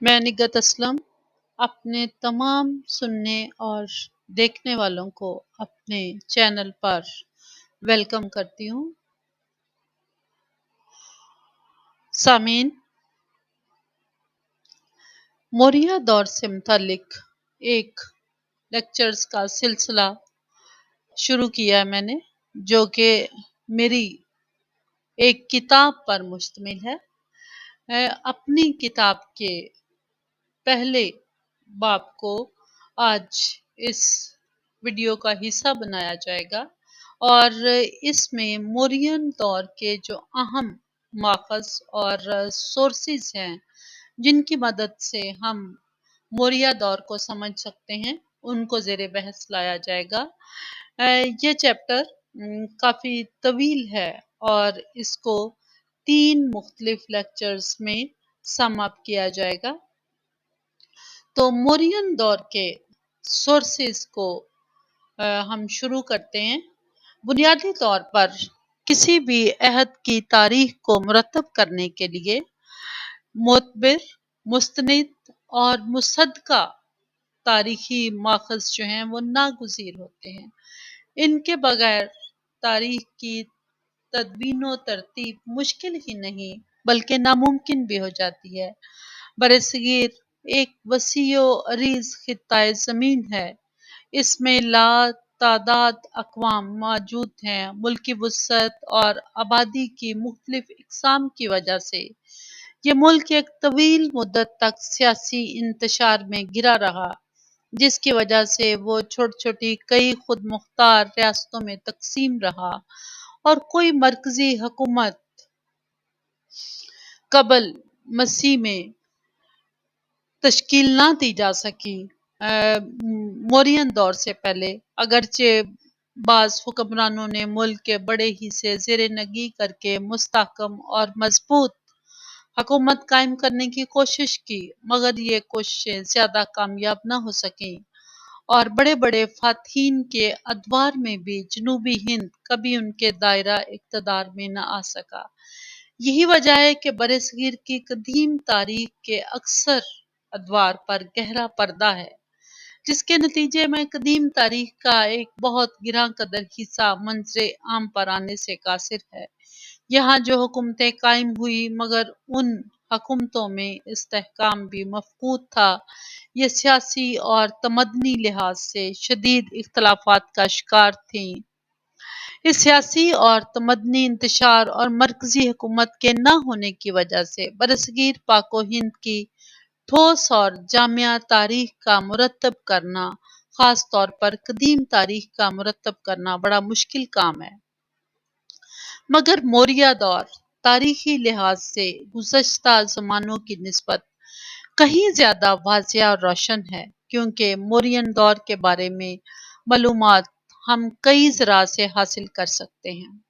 मैं निगत असलम अपने तमाम सुनने और देखने वालों को अपने चैनल पर वेलकम करती हूँ। सामीन, मौर्य दौर से मुतालिक एक लेक्चर्स का सिलसिला शुरू किया है मैंने, जो कि मेरी एक किताब पर मुश्तमिल है। अपनी किताब के पहले बाब को आज इस वीडियो का हिस्सा बनाया जाएगा और इसमें मौर्यन दौर के जो अहम माखज़ और सोर्सेज हैं जिनकी मदद से हम मौर्य दौर को समझ सकते हैं, उनको ज़ेरे बहस लाया जाएगा। ये चैप्टर काफ़ी तवील है और इसको 3 मुख्तलिफ लेक्चर्स में सम अप किया जाएगा। तो मौर्यन दौर के सोर्सेज को हम शुरू करते हैं। बुनियादी तौर पर किसी भी अहद की तारीख को मुरतब करने के लिए मोतबिर, मुस्तनिद और मुसद्दका तारीखी माखज़ जो हैं वो नागुज़ीर होते हैं। इनके बगैर तारीख की तदवीन व तरतीब मुश्किल ही नहीं बल्कि नामुमकिन भी हो जाती है। बरसगीर एक वसीओ अरीज़ खित्ताए ज़मीन है। इसमें ला तादाद अक़वाम मौजूद हैं। मुल्की वुसअत और आबादी की मुख्तलिफ इक़साम की वजह से ये मुल्क एक तवील मुद्दत तक सियासी इंतशार में घिरा रहा, जिसकी वजह से वो छोटी छोटी कई खुद मुख्तार रियासतों में तकसीम रहा और कोई मरकजी हुकूमत कबल मसीह में तश्कील ना दी जा सकी। मौर्यन दौर से पहले अगरचे बाज़ हुक्मरानों ने मुल्क के बड़े हिस्से ज़ेरे नगी करके मुस्तहकम और मजबूत हुकूमत कायम करने की कोशिश की, मगर ये कोशिशें ज़्यादा कामयाब न हो सकीं और बड़े बड़े फातहीन के अदवार में भी जनूबी हिंद कभी उनके दायरा इक़्तिदार में न आ सका। यही वजह है कि बरसगीर की कदीम तारीख के अक्सर अदवार पर गहरा पर्दा है, जिसके नतीजे में कदीम तारीख का एक बहुत गिरां कदर हिस्सा मंजरे आम पर आने से कासिर है। यहाँ जो हुकूमतें कायम हुई, मगर उन हुकूमतों में इस्तेहकाम भी मफकूद था। ये सियासी और तमदनी लिहाज से शदीद इख्तलाफात का शिकार थीं। इस सियासी और तमदनी इंतशार और मरकजी हुकूमत के न होने की वजह से बरसगीर पाको हिंद की ठोस और जामिया तारीख का मुरतब करना, खास तौर पर कदीम तारीख का मुरतब करना बड़ा मुश्किल काम है। मगर मौर्य दौर तारीखी लिहाज से गुज़श्ता ज़मानों की निस्बत कहीं ज़्यादा वाज़ेह और रोशन है, क्योंकि मौर्यन दौर के बारे में मालूमात हम कई ज़रा से हासिल कर सकते हैं।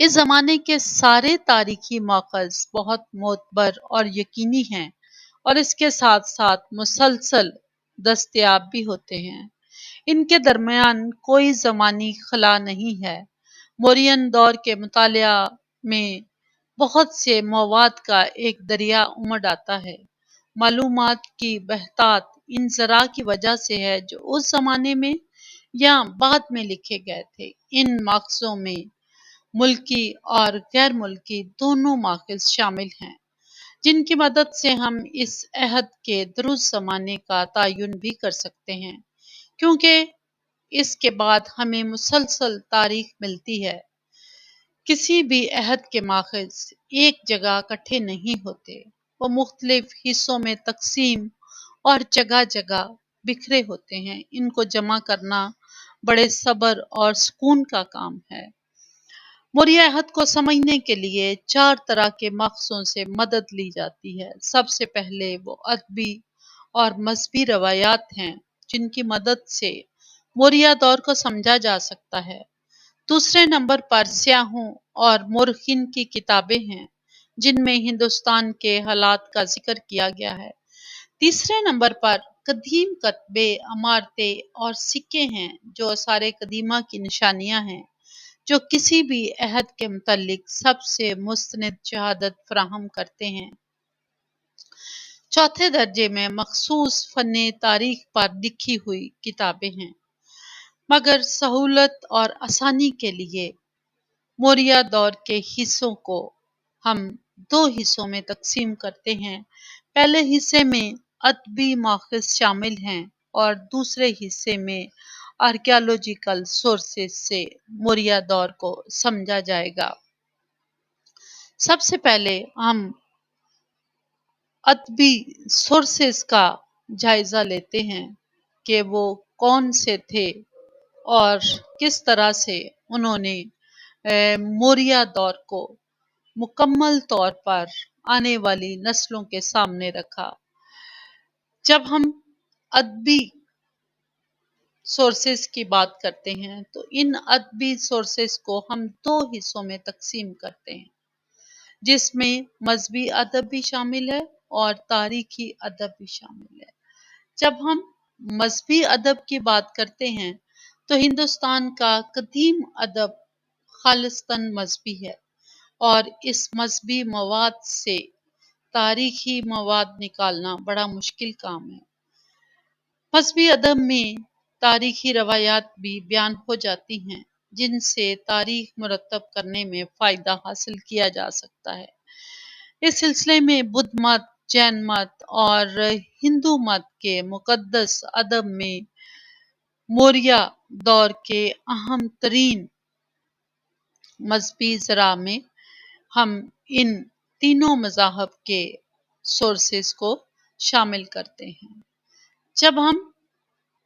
इस ज़माने के सारे तारीखी माखज़ बहुत मोतबर और यकीनी हैं और इसके साथ साथ मुसलसल दस्तयाब भी होते हैं। इनके दरमियान कोई ज़मानी खला नहीं है। मौर्यन दौर के मुतालिया में बहुत से मवाद का एक दरिया उमड़ आता है। मालूमात की बहतात इन ज़रा की वजह से है जो उस ज़माने में या बाद में लिखे गए थे। इन माखज़ों में मुल्की और गैर मुल्की दोनों माखज़ शामिल हैं, जिनकी मदद से हम इस अहद के दुरुस्त ज़माने का तयन भी कर सकते हैं, क्योंकि इसके बाद हमें मुसलसल तारीख मिलती है। किसी भी अहद के माखज़ एक जगह इकट्ठे नहीं होते, वो मुख्तलिफ हिस्सों में तकसीम और जगह जगह बिखरे होते हैं। इनको जमा करना बड़े सब्र और सुकून का काम है। मौर्य अहद को समझने के लिए 4 तरह के मकसदों से मदद ली जाती है। सबसे पहले वो अदबी और मजहबी रवायात हैं, जिनकी मदद से मौर्य दौर को समझा जा सकता है। दूसरे नंबर पर स्याहों और मौरखीन की किताबें हैं, जिनमें हिंदुस्तान के हालात का जिक्र किया गया है। तीसरे नंबर पर कदीम कतबे, अमारतें और सिक्के हैं, जो आसारे कदीमा की निशानियां हैं, जो किसी भी अहद के मुतल्लिक सबसे मुस्तनिद शहादत फराहम करते हैं। चौथे दर्जे में मखसूस फन्ने तारीख पर लिखी हुई किताबें हैं, मगर सहूलत और आसानी के लिए मौर्य दौर के हिस्सों को हम दो हिस्सों में तकसीम करते हैं। पहले हिस्से में अदबी माखज़ शामिल हैं और दूसरे हिस्से में आर्कियोलॉजिकल सोर्सेस से मौर्य दौर को समझा जाएगा। सबसे पहले हम अदबी सोर्सेस का जायजा लेते हैं कि वो कौन से थे और किस तरह से उन्होंने मौर्य दौर को मुकम्मल तौर पर आने वाली नस्लों के सामने रखा। जब हम अदबी सोर्सेस की बात करते हैं तो इन अदबी सोर्सेस को हम दो हिस्सों में तकसीम करते हैं, जिसमें मजहबी अदब भी शामिल है और तारीखी अदब भी शामिल है। जब हम मजहबी अदब की बात करते हैं तो हिंदुस्तान का कदीम अदब खालिस्तन मजहबी है और इस मजहबी मवाद से तारीखी मवाद निकालना बड़ा मुश्किल काम है। मजहबी अदब में तारीखी रवायात भी बयान हो जाती हैं, जिनसे तारीख मुरतब करने में फ़ायदा हासिल किया जा सकता है। इस सिलसिले में बुद्ध मत, जैन मत और हिंदू मत के मुकद्दस अदब में मौर्य दौर के अहम तरीन मजहबी ज़रा में हम इन तीनों मज़ाहब के सोर्सेस को शामिल करते हैं। जब हम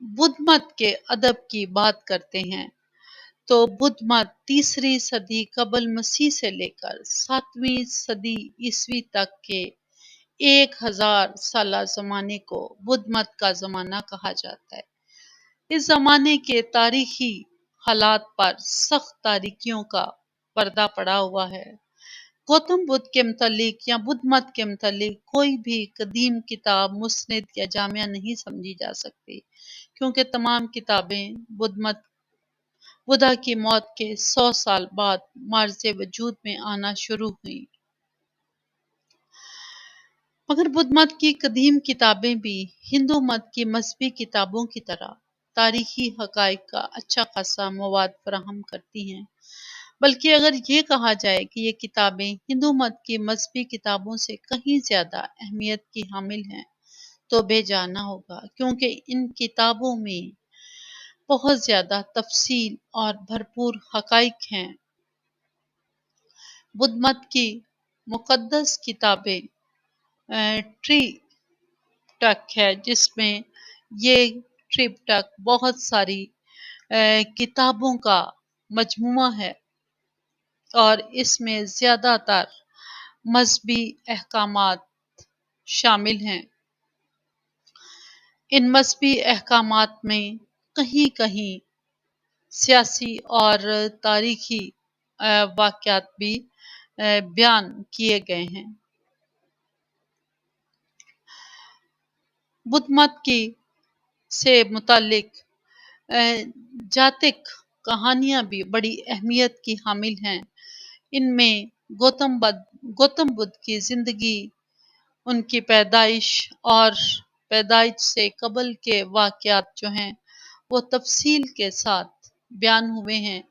बुद्ध मत के अदब की बात करते हैं तो बुद्ध मत तीसरी सदी कबल मसीह से लेकर 7वीं सदी ईस्वी तक के 1000 साला ज़माने को बुद्ध मत का ज़माना कहा जाता है। इस ज़माने के तारीखी हालात पर सख्त तारीकियों का पर्दा पड़ा हुआ है। गौतम बुद्ध के मुतालिक या बुद्ध मत के मुतालिक कोई भी कदीम किताब मुस्निद या जामिया नहीं समझी जा सकती, क्योंकि तमाम किताबें बुद्धा की मौत के 100 साल बाद मार्ज़े वजूद में आना शुरू हुई। मगर बुद्ध मत की कदीम किताबें भी हिंदू मत की मजहबी किताबों की तरह तारीखी हकाइक का अच्छा खासा मवाद फराहम करती हैं। बल्कि अगर ये कहा जाए कि ये किताबें हिंदू मत की मजहबी किताबों से कहीं ज़्यादा अहमियत की हामिल हैं तो बेजाना होगा, क्योंकि इन किताबों में बहुत ज़्यादा तफसील और भरपूर हकाइक हैं। बुद्ध मत की मुकद्दस किताबें ट्रिपिटक है, जिसमें ये ट्रिपिटक बहुत सारी किताबों का मजमुआ है और इसमें ज़्यादातर मजहबी अहकामात शामिल हैं। इन मजहबी अहकामात में कहीं कहीं सियासी और तारीखी वाक़यात भी बयान किए गए हैं। बुद्ध मत की से मुतालिक जातिक कहानियाँ भी बड़ी अहमियत की हामिल हैं। इनमें गौतम बुद्ध की ज़िंदगी, उनकी पैदाइश और पैदाइश से कबल के वाक़यात जो हैं वो तफसील के साथ बयान हुए हैं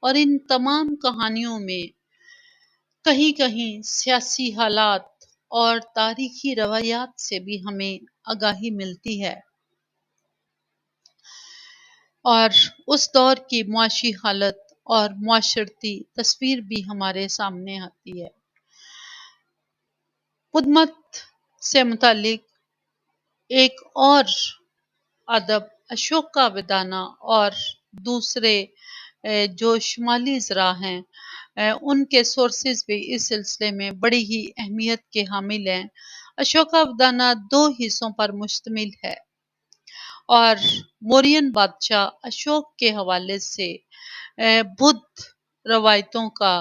और इन तमाम कहानियों में कहीं कहीं सियासी हालात और तारीखी रवायात से भी हमें आगाही मिलती है और उस दौर की मुआशी हालत और मुआशरती तस्वीर भी हमारे सामने आती है। बुद्ध मत से मुतालिक एक और अदब अशोकावदाना और दूसरे जो शुमाली ज़रा हैं उनके सोर्सेज भी इस सिलसिले में बड़ी ही अहमियत के हामिल हैं। अशोकावदाना दो हिस्सों पर मुश्तमिल है और मौर्यन बादशाह अशोक के हवाले से बुद्ध रवायतों का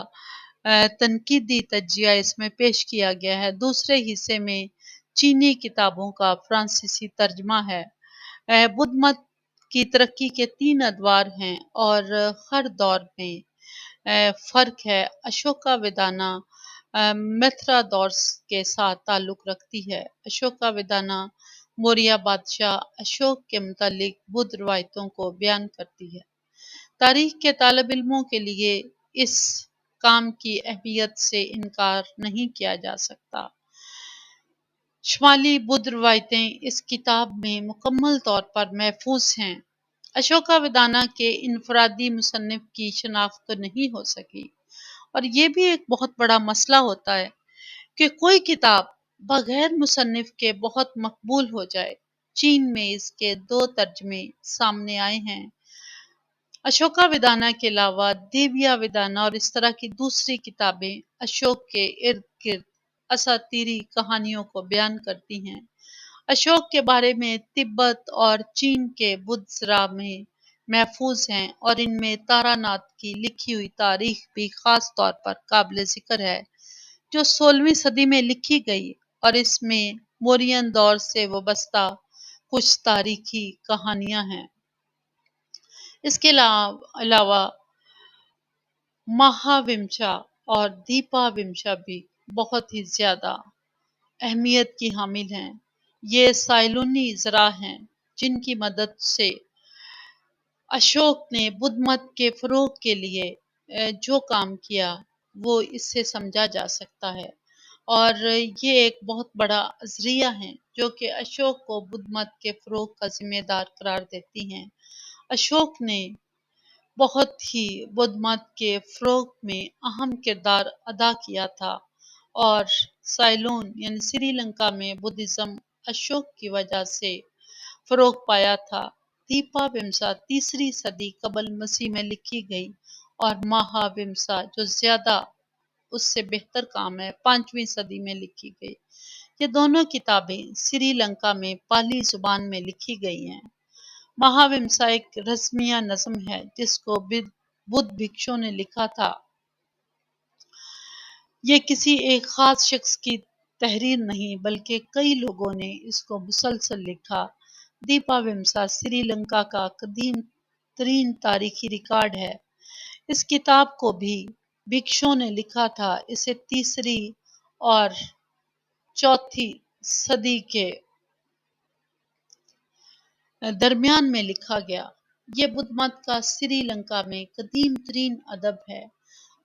तनकीदी तज्जिया इसमें पेश किया गया है। दूसरे हिस्से में चीनी किताबों का फ्रांसीसी तर्जमा है। बुद्ध मत की तरक्की के 3 अदवार हैं और हर दौर में फ़र्क है। अशोकावदाना मिथ्रादौस के साथ ताल्लुक रखती है। अशोकावदाना मौर्य बादशाह अशोक के मुतालिक बुद्ध रवायतों को बयान करती है। तारीख के तालिब इल्मों के लिए इस काम की अहमियत से इनकार नहीं किया जा सकता। शुमाली बुद्ध रवायतें इस किताब में मुकम्मल तौर पर महफूज हैं। अशोकावदाना के इनफरादी मुसन्निफ की शनाख्त तो नहीं हो सकी, और ये भी एक बहुत बड़ा मसला होता है कि कोई किताब बगैर मुसन्निफ के बहुत मकबूल हो जाए। चीन में इसके 2 तर्जमे सामने आए हैं। अशोकावदाना के अलावा देवयावदाना और इस तरह की दूसरी किताबें अशोक के इर्द गिर्द असातीरी कहानियों को बयान करती हैं। अशोक के बारे में तिब्बत और चीन के बुद्सरा में महफूज हैं, और इनमें तारानाथ की लिखी हुई तारीख भी खास तौर पर काबिल जिक्र है, जो 16वीं सदी में लिखी गई, और इसमें मौर्यन दौर से वाबस्ता कुछ तारीखी कहानियां हैं। इसके अलावा महाविमशा और दीपाविमशा भी बहुत ही ज्यादा अहमियत की हामिल हैं। ये साइलूनी ज़रा हैं जिनकी मदद से अशोक ने बुद्ध मत के फ़रोग़ के लिए जो काम किया वो इससे समझा जा सकता है, और ये एक बहुत बड़ा अज़रिया है जो कि अशोक को बुद्ध मत के फ़रोग़ का जिम्मेदार करार देती हैं। अशोक ने बहुत ही बुद्ध मत के फ़रोग़ में अहम किरदार अदा किया था, और साइलोन यानी श्रीलंका में बुद्धिज़्म अशोक की वजह से फ़रोग़ पाया था। दीपाविमसा 3री सदी कबल मसीह में लिखी गई, और महाविमसा जो ज़्यादा उससे बेहतर काम है 5वीं सदी में लिखी गई। ये दोनों किताबें श्रीलंका में पाली ज़ुबान में लिखी गई हैं। महाविमसा एक रस्मिया नज़्म है जिसको बुद्ध भिक्षु ने लिखा था। ये किसी एक खास शख्स की तहरीर नहीं बल्कि कई लोगों ने इसको मुसलसल लिखा। दीपाविमसा श्रीलंका का कदीम तरीन तारीखी रिकॉर्ड है। इस किताब को भी भिक्षुओं ने लिखा था। इसे 3री और 4थी सदी के दरमियान में लिखा गया। ये बुद्ध मत का श्रीलंका में कदीम तरीन अदब है।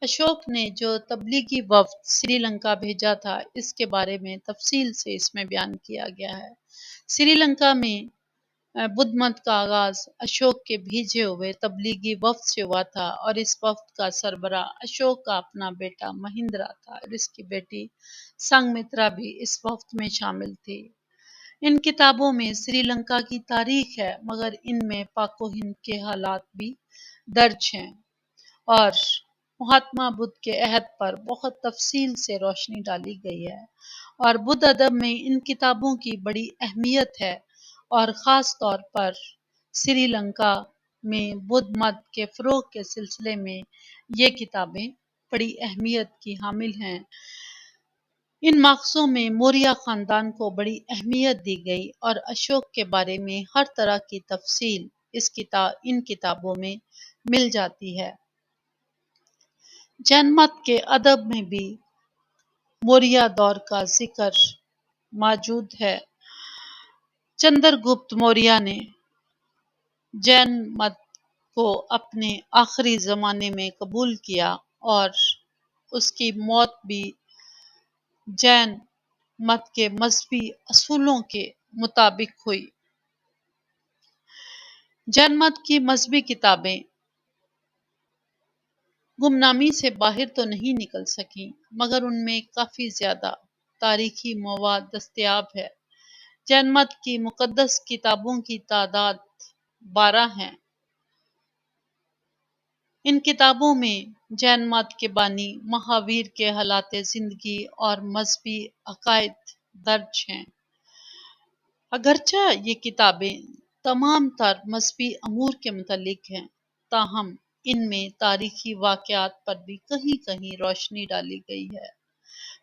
अशोक ने जो तबलीगी वफ्द श्रीलंका भेजा था, इसके बारे में तफसील से इसमें बयान किया गया है। श्रीलंका में बुद्ध मत का आगाज अशोक के भेजे हुए तबलीगी वफ्द से हुआ था, और इस वफ्द का सरबरा अशोक का अपना बेटा महिंद्रा था, और इसकी बेटी संघमित्रा भी इस वफ्द में शामिल थी। इन किताबों में श्रीलंका की तारीख है, मगर इनमें पाको हिंद के हालात भी दर्ज हैं, और महात्मा बुद्ध के अहद पर बहुत तफसील से रोशनी डाली गई है। और बुद्ध अदब में इन किताबों की बड़ी अहमियत है, और ख़ास तौर पर श्रीलंका में बुद्ध मत के फ़रोग़ के सिलसिले में ये किताबें बड़ी अहमियत की हामिल हैं। इन मक़ज़ों में मौर्य ख़ानदान को बड़ी अहमियत दी गई, और अशोक के बारे में हर तरह की तफसील इन किताबों में मिल जाती है। जैन मत के अदब में भी मौर्य दौर का जिक्र मौजूद है। चंद्रगुप्त मौर्य ने जैन मत को अपने आखिरी ज़माने में कबूल किया, और उसकी मौत भी जैन मत के मजहबी असूलों के मुताबिक हुई। जैन मत की मजहबी किताबें गुमनामी से बाहर तो नहीं निकल सकी, मगर उनमें काफ़ी ज़्यादा तारीखी मवाद दस्तयाब है। जैन मत की मुक़द्दस किताबों की तादाद 12 है। इन किताबों में जैन मत के बानी महावीर के हालात ज़िंदगी और मजहबी अकायद दर्ज हैं। अगरचे ये किताबें तमाम तर मजहबी अमूर के मुतल्लिक हैं, ताहम इनमें तारीखी वाक़यात पर भी कहीं कहीं रोशनी डाली गई है।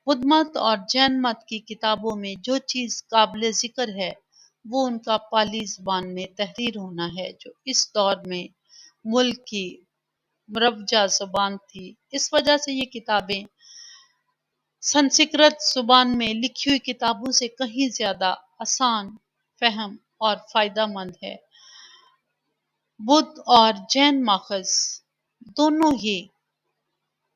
बुद्ध मत और जैन मत की किताबों में जो चीज़ काबिल ज़िक्र है वो उनका पाली ज़बान में तहरीर होना है, जो इस दौर में मुल्क की मुरवजा ज़बान थी। इस वजह से ये किताबें संस्कृत जुबान में लिखी हुई किताबों से कहीं ज्यादा आसान, फहम और फायदेमंद है। बुद्ध और जैन माखज दोनों ही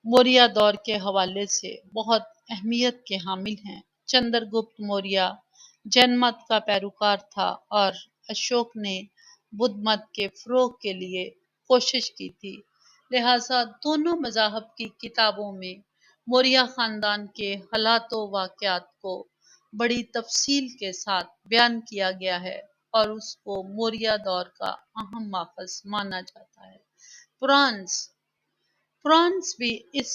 मौर्य दौर के हवाले से बहुत अहमियत के हामिल हैं। चंद्रगुप्त मौर्य जैन मत का पैरोकार था और अशोक ने बुद्ध मत के फरोग के लिए कोशिश की थी। लिहाजा दोनों मजाहब की किताबों में मौर्य खानदान के हालात व वाक़यात को बड़ी तफसील के साथ बयान किया गया है और उसको मौर्य दौर का अहम माखज माना जाता है। पुराण्स पुराण्स भी इस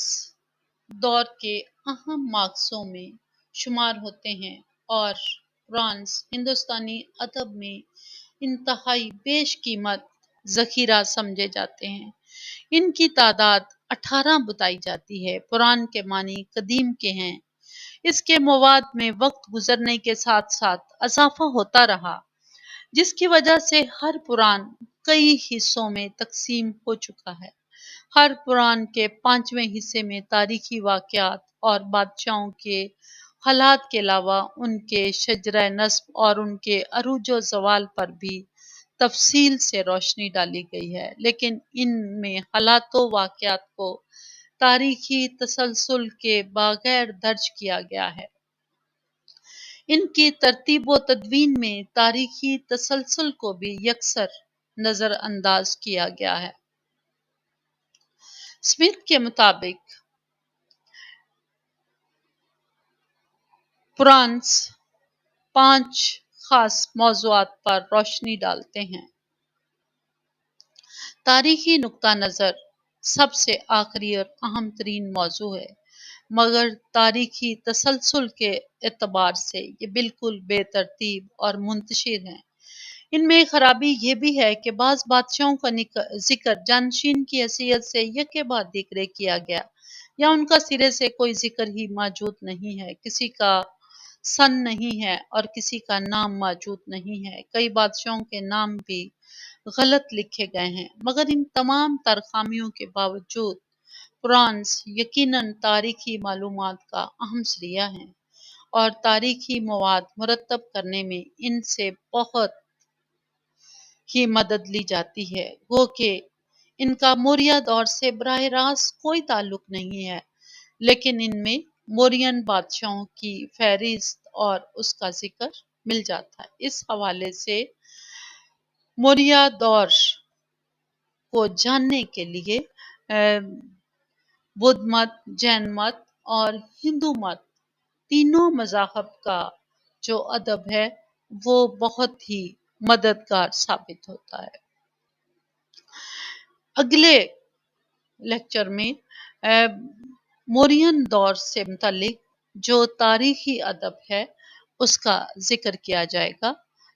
दौर के अहम मार्क्सों में शुमार होते हैं और पुराण्स हिंदुस्तानी अदब में इंतहाई बेशकीमत जखीरा समझे जाते हैं। इनकी तादाद 18 बताई जाती है। पुराण के मानी कदीम के हैं। इसके मवाद में वक्त गुजरने के साथ साथ इजाफा होता रहा, जिसकी वजह से हर पुराण कई हिस्सों में तकसीम हो चुका है। हर पुराण के 5वें हिस्से में तारीखी वाक़यात और बादशाहों के हालात के अलावा उनके शजरा नस्ब और उनके अरूज व ज़वाल पर भी तफसील से रोशनी डाली गई है, लेकिन इनमें हालात व वाक़यात को तारीखी तसलसल के बगैर दर्ज किया गया है। इनकी तरतीब व तदवीन में तारीखी तसलसल को भी यकसर नज़रअंदाज किया गया है। स्मिथ के मुताबिक पुराण्स 5 खास मौज़ूआत पर रोशनी डालते हैं। तारीखी नुक्ता नज़र सबसे आखिरी और अहम तरीन मौजू है, मगर तारीखी तसलसल के एतबार से ये बिल्कुल बेतरतीब और मुंतशिर हैं। इनमें खराबी ये भी है कि बाज़ बादशाहों का जिक्र जानशीन की हैसियत से यके बाद दिक्र किया गया या उनका सिरे से कोई जिक्र ही मौजूद नहीं है। किसी का सन नहीं है और किसी का नाम मौजूद नहीं है। कई बादशाहों के नाम भी गलत लिखे गए हैं। मगर इन तमाम तरखामियों के बावजूद पुराण्स यकीनन तारीखी मालूमात का अहम जरिया है और तारीखी मवाद मुरतब करने में इनसे बहुत की मदद ली जाती है। गो कि इनका मौर्य दौर से बराह रास्त कोई ताल्लुक नहीं है, लेकिन इनमें मौर्यन बादशाहों की फहरिस्त और उसका जिक्र मिल जाता है। इस हवाले से मौर्य दौर को जानने के लिए बुद्ध मत, जैन मत और हिंदू मत तीनों मज़ाहब का जो अदब है वो बहुत ही मददगार साबित होता है। अगले लेक्चर में मौर्यन दौर से मुतालिक जो तारीखी अदब है उसका जिक्र किया जाएगा।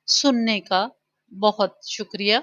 सुनने का बहुत शुक्रिया।